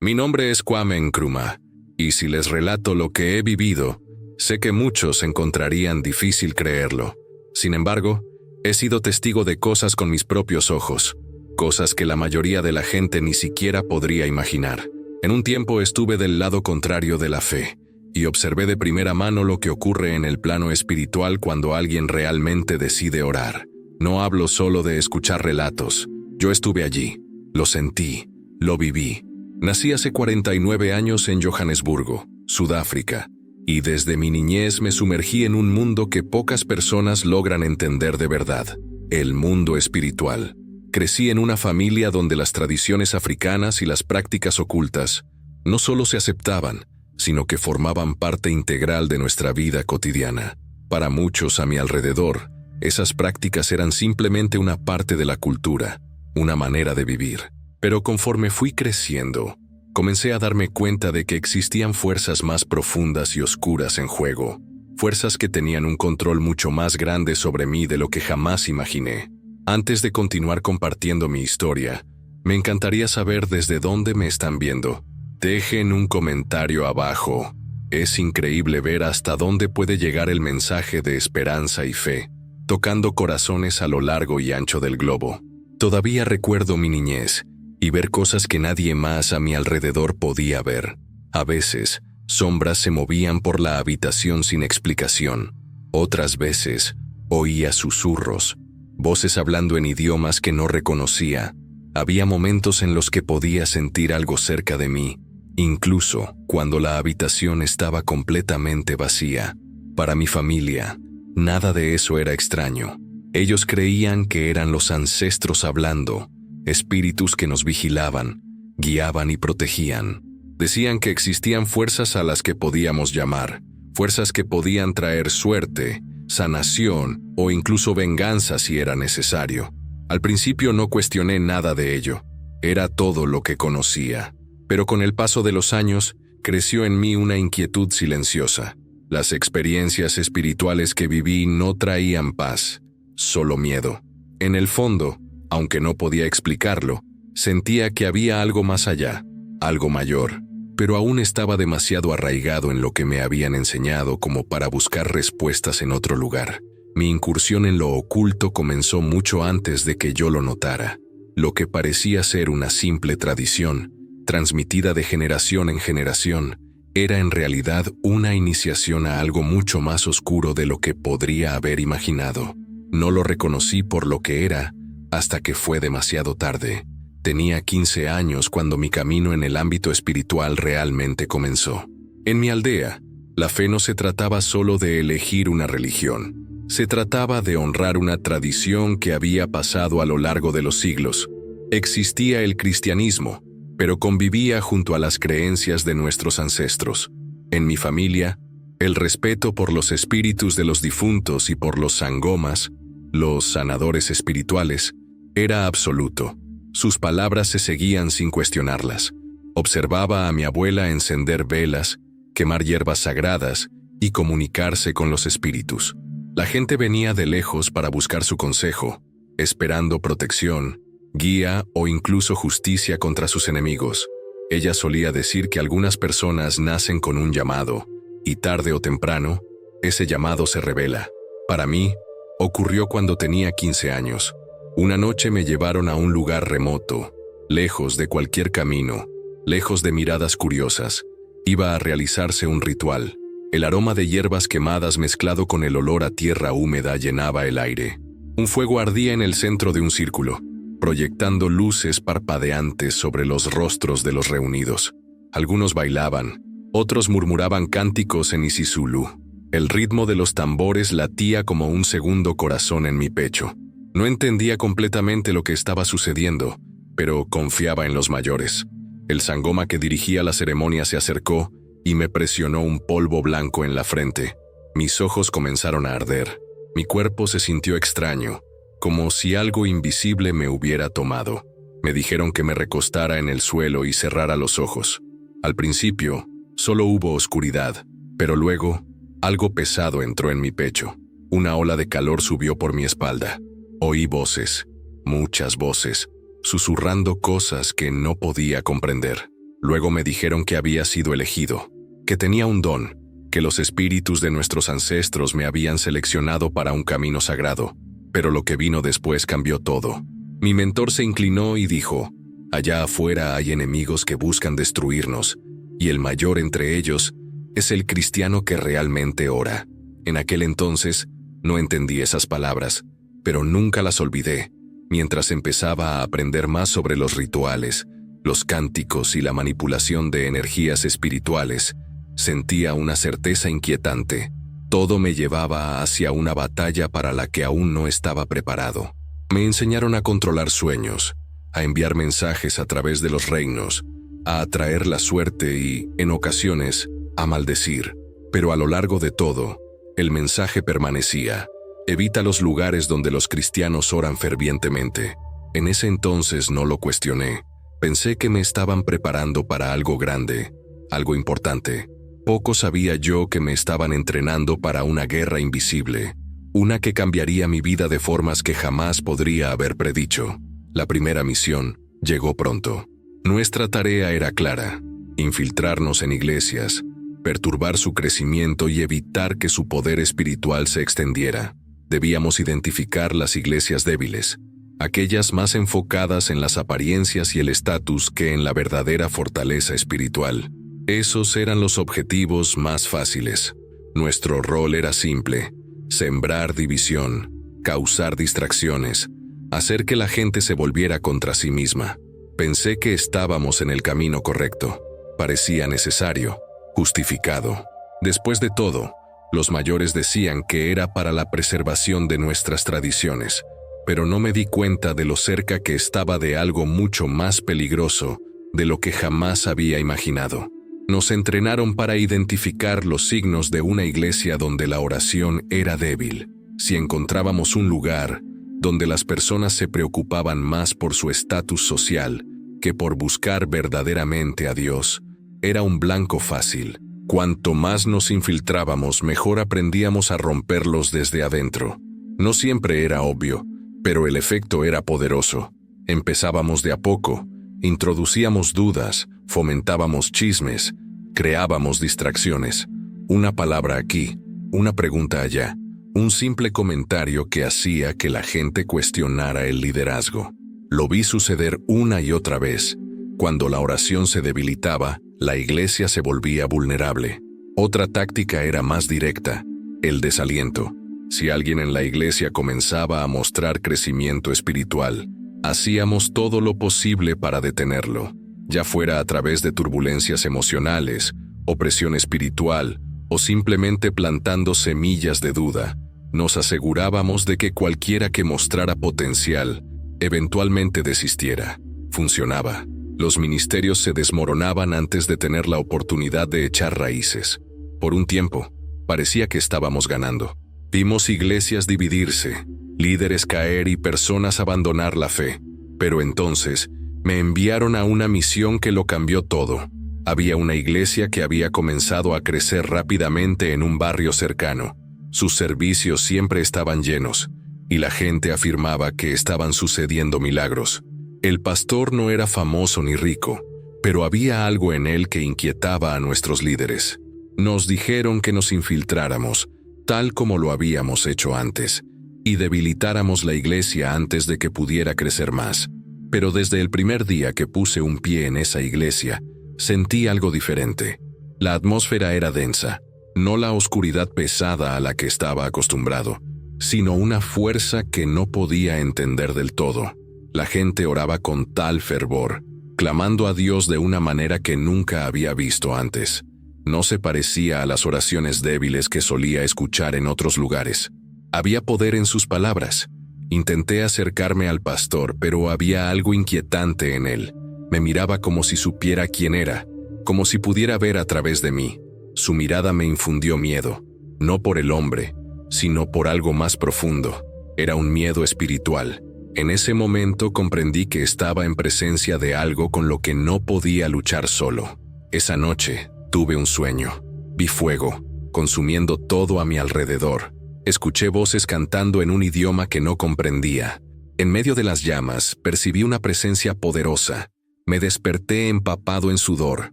Mi nombre es Kwame Nkrumah, y si les relato lo que he vivido, sé que muchos encontrarían difícil creerlo. Sin embargo, he sido testigo de cosas con mis propios ojos, cosas que la mayoría de la gente ni siquiera podría imaginar. En un tiempo estuve del lado contrario de la fe, y observé de primera mano lo que ocurre en el plano espiritual cuando alguien realmente decide orar. No hablo solo de escuchar relatos, yo estuve allí, lo sentí, lo viví. Nací hace 49 años en Johannesburgo, Sudáfrica, y desde mi niñez me sumergí en un mundo que pocas personas logran entender de verdad, el mundo espiritual. Crecí en una familia donde las tradiciones africanas y las prácticas ocultas no solo se aceptaban, sino que formaban parte integral de nuestra vida cotidiana. Para muchos a mi alrededor, esas prácticas eran simplemente una parte de la cultura, una manera de vivir. Pero conforme fui creciendo, comencé a darme cuenta de que existían fuerzas más profundas y oscuras en juego, fuerzas que tenían un control mucho más grande sobre mí de lo que jamás imaginé. Antes de continuar compartiendo mi historia, me encantaría saber desde dónde me están viendo. Dejen un comentario abajo. Es increíble ver hasta dónde puede llegar el mensaje de esperanza y fe, tocando corazones a lo largo y ancho del globo. Todavía recuerdo mi niñez y ver cosas que nadie más a mi alrededor podía ver. A veces, sombras se movían por la habitación sin explicación. Otras veces, oía susurros, voces hablando en idiomas que no reconocía. Había momentos en los que podía sentir algo cerca de mí, incluso cuando la habitación estaba completamente vacía. Para mi familia, nada de eso era extraño. Ellos creían que eran los ancestros hablando, espíritus que nos vigilaban, guiaban y protegían. Decían que existían fuerzas a las que podíamos llamar, fuerzas que podían traer suerte, sanación o incluso venganza si era necesario. Al principio no cuestioné nada de ello, era todo lo que conocía. Pero con el paso de los años, creció en mí una inquietud silenciosa. Las experiencias espirituales que viví no traían paz, solo miedo. En el fondo, aunque no podía explicarlo, sentía que había algo más allá, algo mayor, pero aún estaba demasiado arraigado en lo que me habían enseñado como para buscar respuestas en otro lugar. Mi incursión en lo oculto comenzó mucho antes de que yo lo notara. Lo que parecía ser una simple tradición, transmitida de generación en generación, era en realidad una iniciación a algo mucho más oscuro de lo que podría haber imaginado. No lo reconocí por lo que era, hasta que fue demasiado tarde. Tenía 15 años cuando mi camino en el ámbito espiritual realmente comenzó. En mi aldea, la fe no se trataba solo de elegir una religión. Se trataba de honrar una tradición que había pasado a lo largo de los siglos. Existía el cristianismo, pero convivía junto a las creencias de nuestros ancestros. En mi familia, el respeto por los espíritus de los difuntos y por los sangomas, los sanadores espirituales, era absoluto. Sus palabras se seguían sin cuestionarlas. Observaba a mi abuela encender velas, quemar hierbas sagradas y comunicarse con los espíritus. La gente venía de lejos para buscar su consejo, esperando protección, guía o incluso justicia contra sus enemigos. Ella solía decir que algunas personas nacen con un llamado, y tarde o temprano, ese llamado se revela. Para mí, ocurrió cuando tenía 15 años. Una noche me llevaron a un lugar remoto, lejos de cualquier camino, lejos de miradas curiosas. Iba a realizarse un ritual. El aroma de hierbas quemadas mezclado con el olor a tierra húmeda llenaba el aire. Un fuego ardía en el centro de un círculo, proyectando luces parpadeantes sobre los rostros de los reunidos. Algunos bailaban, otros murmuraban cánticos en isiZulu. El ritmo de los tambores latía como un segundo corazón en mi pecho. No entendía completamente lo que estaba sucediendo, pero confiaba en los mayores. El sangoma que dirigía la ceremonia se acercó y me presionó un polvo blanco en la frente. Mis ojos comenzaron a arder. Mi cuerpo se sintió extraño, como si algo invisible me hubiera tomado. Me dijeron que me recostara en el suelo y cerrara los ojos. Al principio, solo hubo oscuridad, pero luego, algo pesado entró en mi pecho. Una ola de calor subió por mi espalda. Oí voces, muchas voces, susurrando cosas que no podía comprender. Luego me dijeron que había sido elegido, que tenía un don, que los espíritus de nuestros ancestros me habían seleccionado para un camino sagrado, pero lo que vino después cambió todo. Mi mentor se inclinó y dijo: allá afuera hay enemigos que buscan destruirnos, y el mayor entre ellos es el cristiano que realmente ora. En aquel entonces no entendí esas palabras, pero nunca las olvidé. Mientras empezaba a aprender más sobre los rituales, los cánticos y la manipulación de energías espirituales, sentía una certeza inquietante. Todo me llevaba hacia una batalla para la que aún no estaba preparado. Me enseñaron a controlar sueños, a enviar mensajes a través de los reinos, a atraer la suerte y, en ocasiones, a maldecir. Pero a lo largo de todo, el mensaje permanecía: evita los lugares donde los cristianos oran fervientemente. En ese entonces no lo cuestioné. Pensé que me estaban preparando para algo grande, algo importante. Poco sabía yo que me estaban entrenando para una guerra invisible, una que cambiaría mi vida de formas que jamás podría haber predicho. La primera misión llegó pronto. Nuestra tarea era clara: infiltrarnos en iglesias, perturbar su crecimiento y evitar que su poder espiritual se extendiera. Debíamos identificar las iglesias débiles, aquellas más enfocadas en las apariencias y el estatus que en la verdadera fortaleza espiritual. Esos eran los objetivos más fáciles. Nuestro rol era simple: sembrar división, causar distracciones, hacer que la gente se volviera contra sí misma. Pensé que estábamos en el camino correcto. Parecía necesario, justificado. Después de todo, los mayores decían que era para la preservación de nuestras tradiciones, pero no me di cuenta de lo cerca que estaba de algo mucho más peligroso de lo que jamás había imaginado. Nos entrenaron para identificar los signos de una iglesia donde la oración era débil. Si encontrábamos un lugar donde las personas se preocupaban más por su estatus social que por buscar verdaderamente a Dios, era un blanco fácil. Cuanto más nos infiltrábamos, mejor aprendíamos a romperlos desde adentro. No siempre era obvio, pero el efecto era poderoso. Empezábamos de a poco, introducíamos dudas, fomentábamos chismes, creábamos distracciones. Una palabra aquí, una pregunta allá, un simple comentario que hacía que la gente cuestionara el liderazgo. Lo vi suceder una y otra vez. Cuando la oración se debilitaba, la iglesia se volvía vulnerable. Otra táctica era más directa: el desaliento. Si alguien en la iglesia comenzaba a mostrar crecimiento espiritual, hacíamos todo lo posible para detenerlo, ya fuera a través de turbulencias emocionales, opresión espiritual o simplemente plantando semillas de duda. Nos asegurábamos de que cualquiera que mostrara potencial eventualmente desistiera. Funcionaba. Los ministerios se desmoronaban antes de tener la oportunidad de echar raíces. Por un tiempo, parecía que estábamos ganando. Vimos iglesias dividirse, líderes caer y personas abandonar la fe. Pero entonces, me enviaron a una misión que lo cambió todo. Había una iglesia que había comenzado a crecer rápidamente en un barrio cercano. Sus servicios siempre estaban llenos, y la gente afirmaba que estaban sucediendo milagros. El pastor no era famoso ni rico, pero había algo en él que inquietaba a nuestros líderes. Nos dijeron que nos infiltráramos, tal como lo habíamos hecho antes, y debilitáramos la iglesia antes de que pudiera crecer más. Pero desde el primer día que puse un pie en esa iglesia, sentí algo diferente. La atmósfera era densa, no la oscuridad pesada a la que estaba acostumbrado, sino una fuerza que no podía entender del todo. La gente oraba con tal fervor, clamando a Dios de una manera que nunca había visto antes. No se parecía a las oraciones débiles que solía escuchar en otros lugares. Había poder en sus palabras. Intenté acercarme al pastor, pero había algo inquietante en él. Me miraba como si supiera quién era, como si pudiera ver a través de mí. Su mirada me infundió miedo, no por el hombre, sino por algo más profundo. Era un miedo espiritual. En ese momento comprendí que estaba en presencia de algo con lo que no podía luchar solo. Esa noche tuve un sueño. Vi fuego, consumiendo todo a mi alrededor. Escuché voces cantando en un idioma que no comprendía. En medio de las llamas percibí una presencia poderosa. Me desperté empapado en sudor,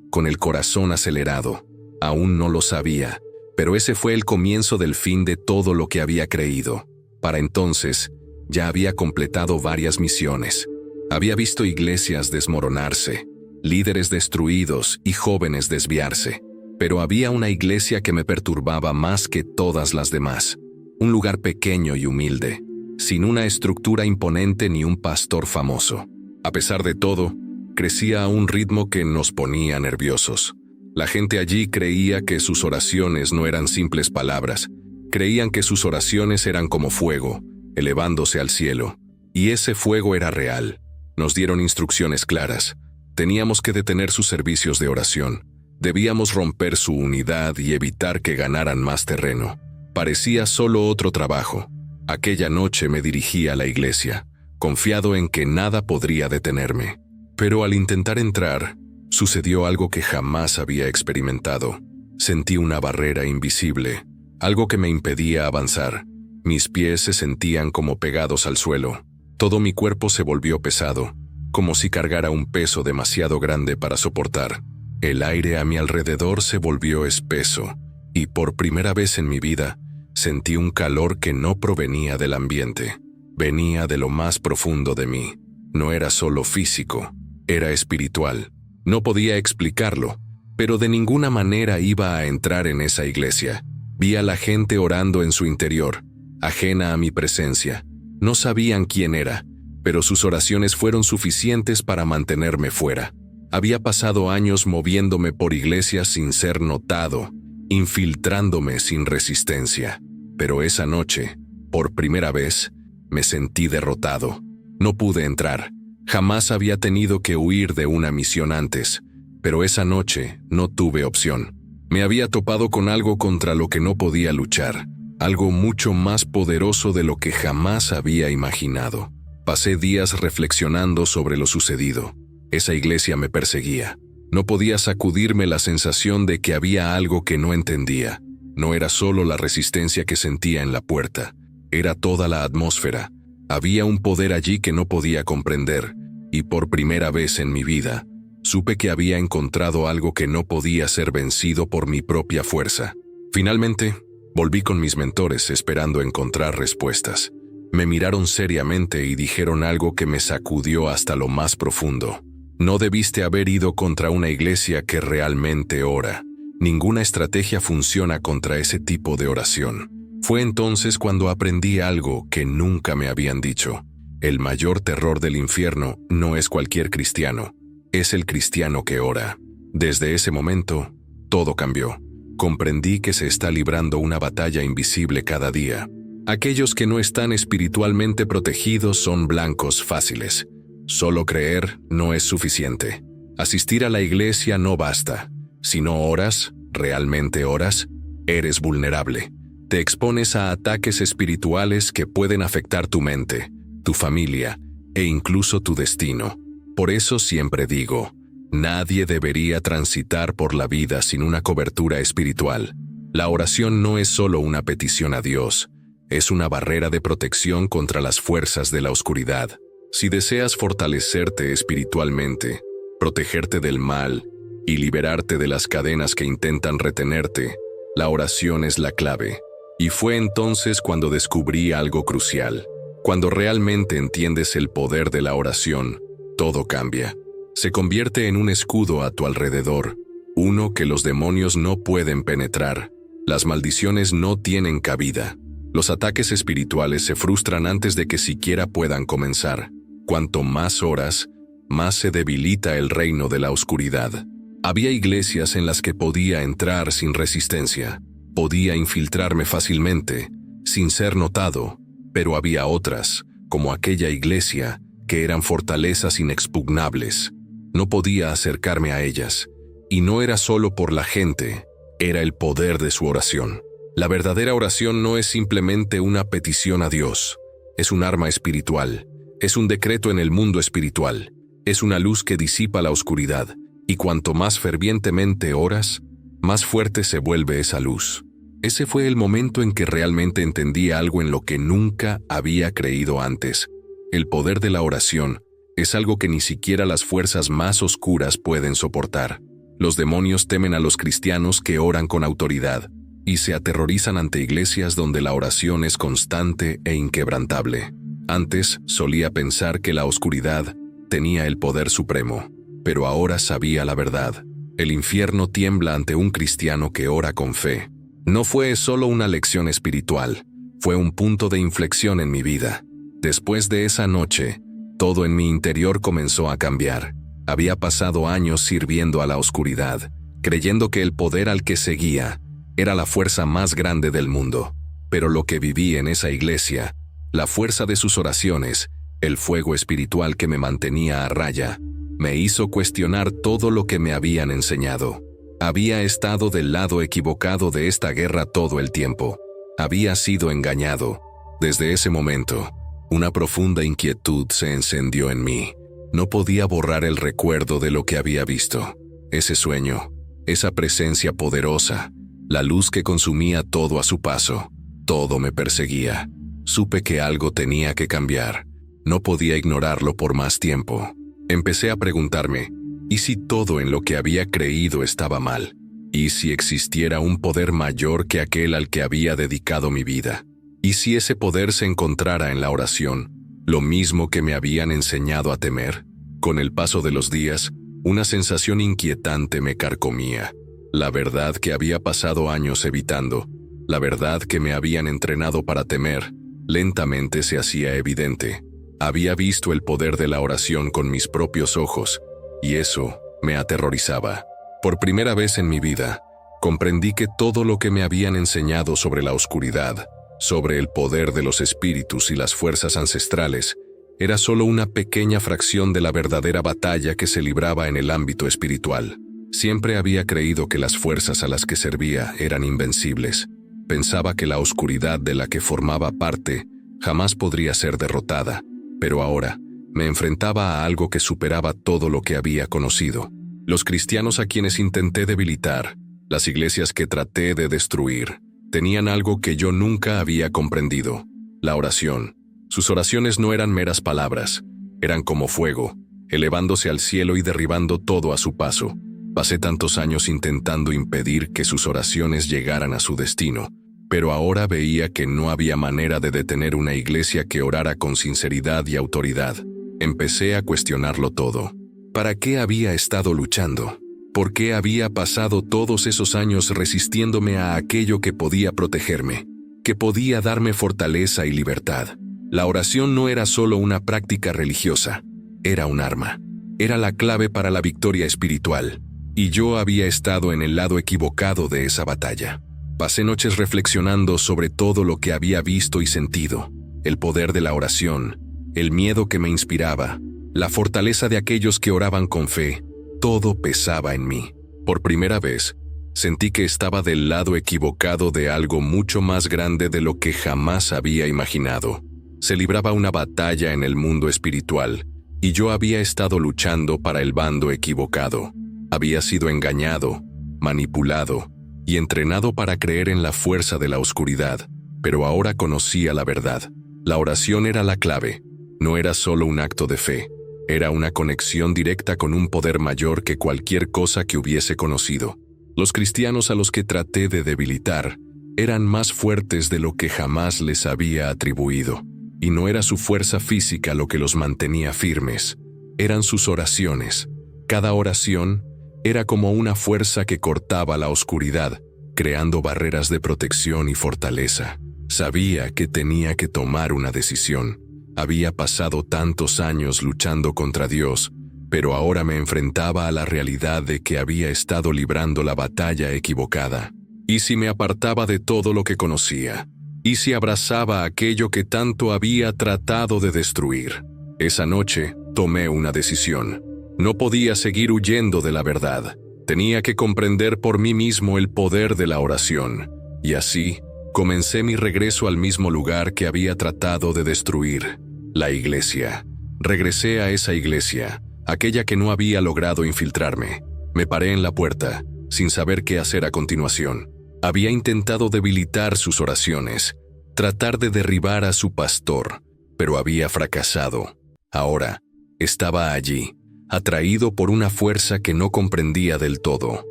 con el corazón acelerado. Aún no lo sabía, pero ese fue el comienzo del fin de todo lo que había creído. Para entonces, ya había completado varias misiones. Había visto iglesias desmoronarse, líderes destruidos y jóvenes desviarse. Pero había una iglesia que me perturbaba más que todas las demás. Un lugar pequeño y humilde, sin una estructura imponente ni un pastor famoso. A pesar de todo, crecía a un ritmo que nos ponía nerviosos. La gente allí creía que sus oraciones no eran simples palabras. Creían que sus oraciones eran como fuego, elevándose al cielo. Y ese fuego era real. Nos dieron instrucciones claras. Teníamos que detener sus servicios de oración. Debíamos romper su unidad y evitar que ganaran más terreno. Parecía solo otro trabajo. Aquella noche me dirigí a la iglesia, confiado en que nada podría detenerme. Pero al intentar entrar, sucedió algo que jamás había experimentado. Sentí una barrera invisible, algo que me impedía avanzar. Mis pies se sentían como pegados al suelo. Todo mi cuerpo se volvió pesado, como si cargara un peso demasiado grande para soportar. El aire a mi alrededor se volvió espeso, y por primera vez en mi vida, sentí un calor que no provenía del ambiente. Venía de lo más profundo de mí. No era solo físico, era espiritual. No podía explicarlo, pero de ninguna manera iba a entrar en esa iglesia. Vi a la gente orando en su interior, ajena a mi presencia. No sabían quién era, pero sus oraciones fueron suficientes para mantenerme fuera. Había pasado años moviéndome por iglesias sin ser notado, infiltrándome sin resistencia. Pero esa noche, por primera vez, me sentí derrotado. No pude entrar. Jamás había tenido que huir de una misión antes, pero esa noche no tuve opción. Me había topado con algo contra lo que no podía luchar, algo mucho más poderoso de lo que jamás había imaginado. Pasé días reflexionando sobre lo sucedido. Esa iglesia me perseguía. No podía sacudirme la sensación de que había algo que no entendía. No era solo la resistencia que sentía en la puerta, era toda la atmósfera. Había un poder allí que no podía comprender, y por primera vez en mi vida, supe que había encontrado algo que no podía ser vencido por mi propia fuerza. Finalmente, volví con mis mentores esperando encontrar respuestas. Me miraron seriamente y dijeron algo que me sacudió hasta lo más profundo. No debiste haber ido contra una iglesia que realmente ora. Ninguna estrategia funciona contra ese tipo de oración. Fue entonces cuando aprendí algo que nunca me habían dicho. El mayor terror del infierno no es cualquier cristiano, es el cristiano que ora. Desde ese momento, todo cambió. Comprendí que se está librando una batalla invisible cada día. Aquellos que no están espiritualmente protegidos son blancos fáciles. Solo creer no es suficiente. Asistir a la iglesia no basta. Si no oras, realmente oras, eres vulnerable. Te expones a ataques espirituales que pueden afectar tu mente, tu familia e incluso tu destino. Por eso siempre digo, nadie debería transitar por la vida sin una cobertura espiritual. La oración no es solo una petición a Dios, es una barrera de protección contra las fuerzas de la oscuridad. Si deseas fortalecerte espiritualmente, protegerte del mal y liberarte de las cadenas que intentan retenerte, la oración es la clave. Y fue entonces cuando descubrí algo crucial. Cuando realmente entiendes el poder de la oración, todo cambia. Se convierte en un escudo a tu alrededor, uno que los demonios no pueden penetrar. Las maldiciones no tienen cabida. Los ataques espirituales se frustran antes de que siquiera puedan comenzar. Cuanto más oras, más se debilita el reino de la oscuridad. Había iglesias en las que podía entrar sin resistencia. Podía infiltrarme fácilmente, sin ser notado, pero había otras, como aquella iglesia, que eran fortalezas inexpugnables. No podía acercarme a ellas, y no era solo por la gente, era el poder de su oración. La verdadera oración no es simplemente una petición a Dios, es un arma espiritual, es un decreto en el mundo espiritual, es una luz que disipa la oscuridad, y cuanto más fervientemente oras, más fuerte se vuelve esa luz. Ese fue el momento en que realmente entendí algo en lo que nunca había creído antes. El poder de la oración Es algo que ni siquiera las fuerzas más oscuras pueden soportar. Los demonios temen a los cristianos que oran con autoridad y se aterrorizan ante iglesias donde la oración es constante e inquebrantable. Antes solía pensar que la oscuridad tenía el poder supremo, pero ahora sabía la verdad. El infierno tiembla ante un cristiano que ora con fe. No fue solo una lección espiritual, fue un punto de inflexión en mi vida. Después de esa noche, todo en mi interior comenzó a cambiar. Había pasado años sirviendo a la oscuridad, creyendo que el poder al que seguía era la fuerza más grande del mundo. Pero lo que viví en esa iglesia, la fuerza de sus oraciones, el fuego espiritual que me mantenía a raya, me hizo cuestionar todo lo que me habían enseñado. Había estado del lado equivocado de esta guerra todo el tiempo. Había sido engañado. Desde ese momento, una profunda inquietud se encendió en mí. No podía borrar el recuerdo de lo que había visto. Ese sueño, esa presencia poderosa, la luz que consumía todo a su paso. Todo me perseguía. Supe que algo tenía que cambiar. No podía ignorarlo por más tiempo. Empecé a preguntarme, ¿y si todo en lo que había creído estaba mal? ¿Y si existiera un poder mayor que aquel al que había dedicado mi vida? ¿Y si ese poder se encontrara en la oración, lo mismo que me habían enseñado a temer? Con el paso de los días, una sensación inquietante me carcomía. La verdad que había pasado años evitando, la verdad que me habían entrenado para temer, lentamente se hacía evidente. Había visto el poder de la oración con mis propios ojos, y eso me aterrorizaba. Por primera vez en mi vida, comprendí que todo lo que me habían enseñado sobre la oscuridad, sobre el poder de los espíritus y las fuerzas ancestrales, era solo una pequeña fracción de la verdadera batalla que se libraba en el ámbito espiritual. Siempre había creído que las fuerzas a las que servía eran invencibles. Pensaba que la oscuridad de la que formaba parte jamás podría ser derrotada, pero ahora me enfrentaba a algo que superaba todo lo que había conocido. Los cristianos a quienes intenté debilitar, las iglesias que traté de destruir, tenían algo que yo nunca había comprendido: la oración. Sus oraciones no eran meras palabras, eran como fuego, elevándose al cielo y derribando todo a su paso. Pasé tantos años intentando impedir que sus oraciones llegaran a su destino, pero ahora veía que no había manera de detener una iglesia que orara con sinceridad y autoridad. Empecé a cuestionarlo todo. ¿Para qué había estado luchando? ¿Por qué había pasado todos esos años resistiéndome a aquello que podía protegerme, que podía darme fortaleza y libertad? La oración no era solo una práctica religiosa, era un arma. Era la clave para la victoria espiritual, y yo había estado en el lado equivocado de esa batalla. Pasé noches reflexionando sobre todo lo que había visto y sentido: el poder de la oración, el miedo que me inspiraba, la fortaleza de aquellos que oraban con fe. Todo pesaba en mí. Por primera vez, sentí que estaba del lado equivocado de algo mucho más grande de lo que jamás había imaginado. Se libraba una batalla en el mundo espiritual, y yo había estado luchando para el bando equivocado. Había sido engañado, manipulado y entrenado para creer en la fuerza de la oscuridad, pero ahora conocía la verdad. La oración era la clave. No era solo un acto de fe, era una conexión directa con un poder mayor que cualquier cosa que hubiese conocido. Los cristianos a los que traté de debilitar eran más fuertes de lo que jamás les había atribuido, y no era su fuerza física lo que los mantenía firmes, eran sus oraciones. Cada oración era como una fuerza que cortaba la oscuridad, creando barreras de protección y fortaleza. Sabía que tenía que tomar una decisión. Había pasado tantos años luchando contra Dios, pero ahora me enfrentaba a la realidad de que había estado librando la batalla equivocada. ¿Y si me apartaba de todo lo que conocía? ¿Y si abrazaba aquello que tanto había tratado de destruir? Esa noche tomé una decisión. No podía seguir huyendo de la verdad. Tenía que comprender por mí mismo el poder de la oración. Y así, comencé mi regreso al mismo lugar que había tratado de destruir: la iglesia. Regresé a esa iglesia, aquella que no había logrado infiltrarme. Me paré en la puerta, sin saber qué hacer a continuación. Había intentado debilitar sus oraciones, tratar de derribar a su pastor, pero había fracasado. Ahora, Estaba allí, atraído por una fuerza que no comprendía del todo.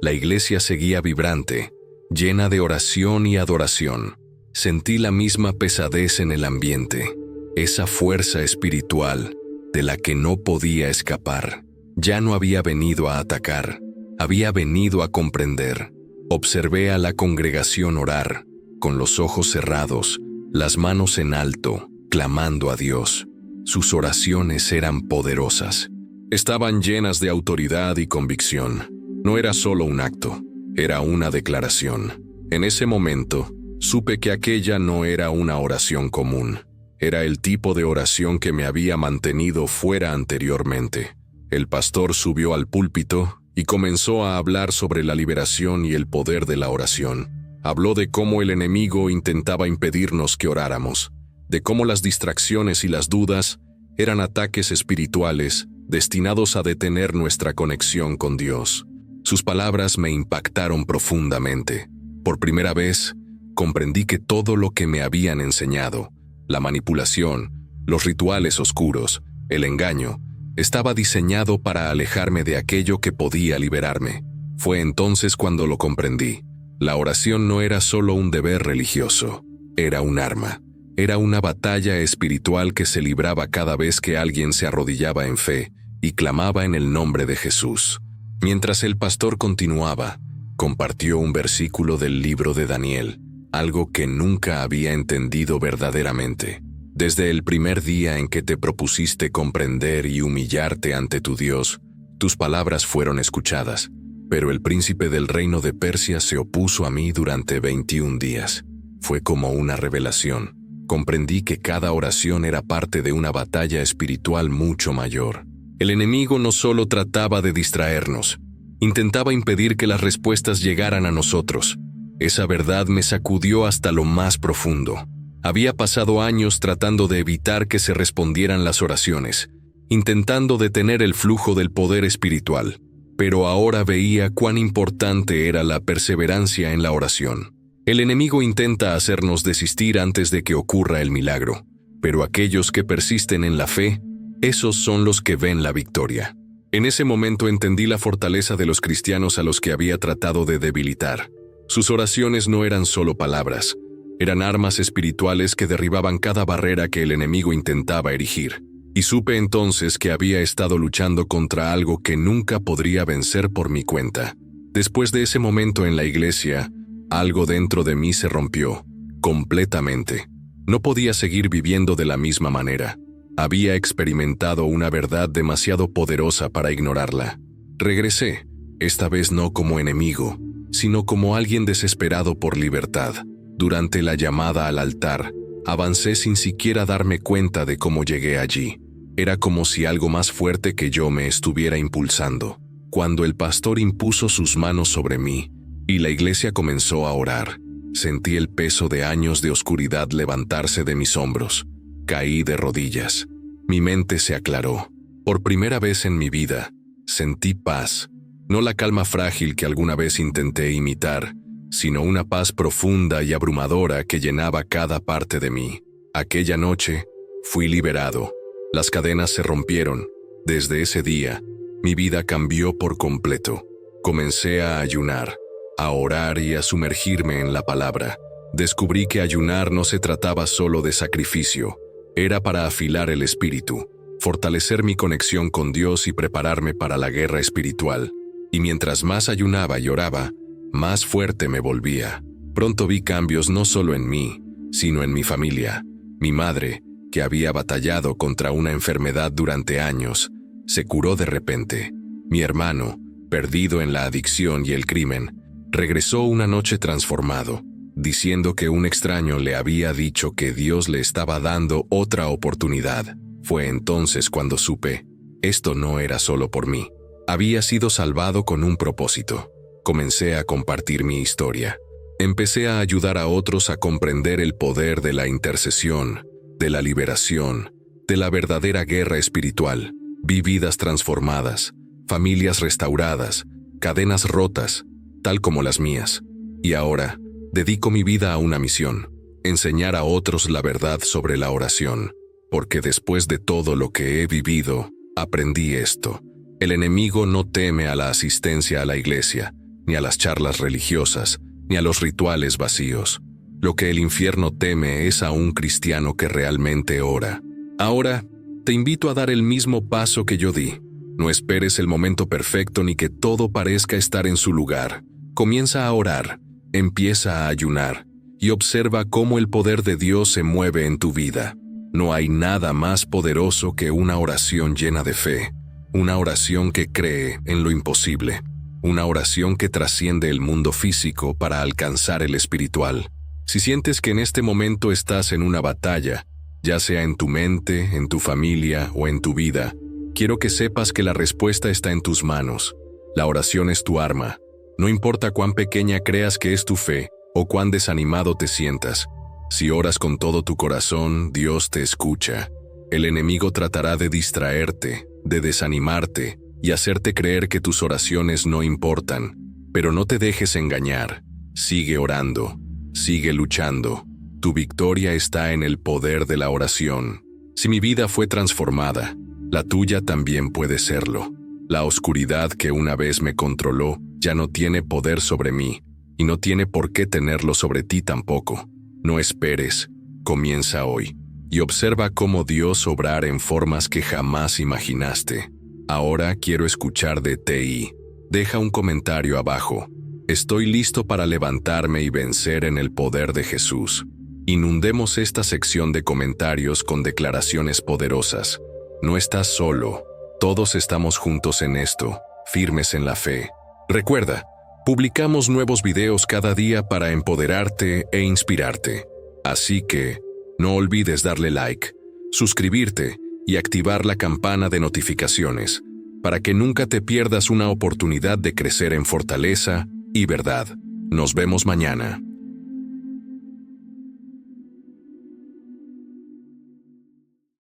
La iglesia seguía vibrante, llena de oración y adoración. Sentí la misma pesadez en el ambiente, esa fuerza espiritual de la que no podía escapar. Ya no había venido a atacar, había venido a comprender. Observé a la congregación orar, con los ojos cerrados, las manos en alto, clamando a Dios. Sus oraciones eran poderosas. Estaban llenas de autoridad y convicción. No era solo un acto, era una declaración. En ese momento, supe que aquella no era una oración común. Era el tipo de oración que me había mantenido fuera anteriormente. El pastor subió al púlpito y comenzó a hablar sobre la liberación y el poder de la oración. Habló de cómo el enemigo intentaba impedirnos que oráramos, de cómo las distracciones y las dudas eran ataques espirituales destinados a detener nuestra conexión con Dios. Sus palabras me impactaron profundamente. Por primera vez, comprendí que todo lo que me habían enseñado, la manipulación, los rituales oscuros, el engaño, estaba diseñado para alejarme de aquello que podía liberarme. Fue entonces cuando lo comprendí. La oración no era solo un deber religioso, era un arma. Era una batalla espiritual que se libraba cada vez que alguien se arrodillaba en fe y clamaba en el nombre de Jesús. Mientras el pastor continuaba, compartió un versículo del libro de Daniel, algo que nunca había entendido verdaderamente. Desde el primer día en que te propusiste comprender y humillarte ante tu Dios, tus palabras fueron escuchadas, pero el príncipe del reino de Persia se opuso a mí durante 21 días. Fue como una revelación. Comprendí que cada oración era parte de una batalla espiritual mucho mayor. El enemigo no solo trataba de distraernos, intentaba impedir que las respuestas llegaran a nosotros. Esa verdad me sacudió hasta lo más profundo. Había pasado años tratando de evitar que se respondieran las oraciones, intentando detener el flujo del poder espiritual, pero ahora veía cuán importante era la perseverancia en la oración. El enemigo intenta hacernos desistir antes de que ocurra el milagro, pero aquellos que persisten en la fe, esos son los que ven la victoria. En ese momento entendí la fortaleza de los cristianos a los que había tratado de debilitar. Sus oraciones no eran solo palabras, eran armas espirituales que derribaban cada barrera que el enemigo intentaba erigir. Y supe entonces que había estado luchando contra algo que nunca podría vencer por mi cuenta. Después de ese momento en la iglesia, algo dentro de mí se rompió, completamente. No podía seguir viviendo de la misma manera. Había experimentado una verdad demasiado poderosa para ignorarla. Regresé, esta vez no como enemigo, sino como alguien desesperado por libertad. Durante la llamada al altar, avancé sin siquiera darme cuenta de cómo llegué allí. Era como si algo más fuerte que yo me estuviera impulsando. Cuando el pastor impuso sus manos sobre mí y la iglesia comenzó a orar, sentí el peso de años de oscuridad levantarse de mis hombros. Caí de rodillas. Mi mente se aclaró. Por primera vez en mi vida, sentí paz. No la calma frágil que alguna vez intenté imitar, sino una paz profunda y abrumadora que llenaba cada parte de mí. Aquella noche, fui liberado. Las cadenas se rompieron. Desde ese día, mi vida cambió por completo. Comencé a ayunar, a orar y a sumergirme en la palabra. Descubrí que ayunar no se trataba solo de sacrificio. Era para afilar el espíritu, fortalecer mi conexión con Dios y prepararme para la guerra espiritual. Y mientras más ayunaba y oraba, más fuerte me volvía. Pronto vi cambios no solo en mí, sino en mi familia. Mi madre, que había batallado contra una enfermedad durante años, se curó de repente. Mi hermano, perdido en la adicción y el crimen, regresó una noche transformado, diciendo que un extraño le había dicho que Dios le estaba dando otra oportunidad. Fue entonces cuando supe, esto no era solo por mí. Había sido salvado con un propósito. Comencé a compartir mi historia. Empecé a ayudar a otros a comprender el poder de la intercesión, de la liberación, de la verdadera guerra espiritual. Vi vidas transformadas, familias restauradas, cadenas rotas, tal como las mías. Y ahora, dedico mi vida a una misión, enseñar a otros la verdad sobre la oración, porque después de todo lo que he vivido, Aprendí esto. El enemigo no teme a la asistencia a la iglesia, ni a las charlas religiosas, ni a los rituales vacíos. Lo que el infierno teme es a un cristiano que realmente ora. Ahora, te invito a dar el mismo paso que yo di. No esperes el momento perfecto ni que todo parezca estar en su lugar. Comienza a orar, empieza a ayunar y observa cómo el poder de Dios se mueve en tu vida. No hay nada más poderoso que una oración llena de fe, una oración que cree en lo imposible, una oración que trasciende el mundo físico para alcanzar el espiritual. Si sientes que en este momento estás en una batalla, ya sea en tu mente, en tu familia o en tu vida, quiero que sepas que la respuesta está en tus manos. La oración es tu arma. No importa cuán pequeña creas que es tu fe o cuán desanimado te sientas. Si oras con todo tu corazón, Dios te escucha. El enemigo tratará de distraerte, de desanimarte y hacerte creer que tus oraciones no importan. Pero no te dejes engañar. Sigue orando. Sigue luchando. Tu victoria está en el poder de la oración. Si mi vida fue transformada, la tuya también puede serlo. La oscuridad que una vez me controló ya no tiene poder sobre mí, y no tiene por qué tenerlo sobre ti tampoco. No esperes, comienza hoy, y observa cómo Dios obrar en formas que jamás imaginaste. Ahora quiero escuchar de ti. Deja un comentario abajo. Estoy listo para levantarme y vencer en el poder de Jesús. Inundemos esta sección de comentarios con declaraciones poderosas. No estás solo. Todos estamos juntos en esto, firmes en la fe. Recuerda, publicamos nuevos videos cada día para empoderarte e inspirarte. Así que, no olvides darle like, suscribirte y activar la campana de notificaciones para que nunca te pierdas una oportunidad de crecer en fortaleza y verdad. Nos vemos mañana.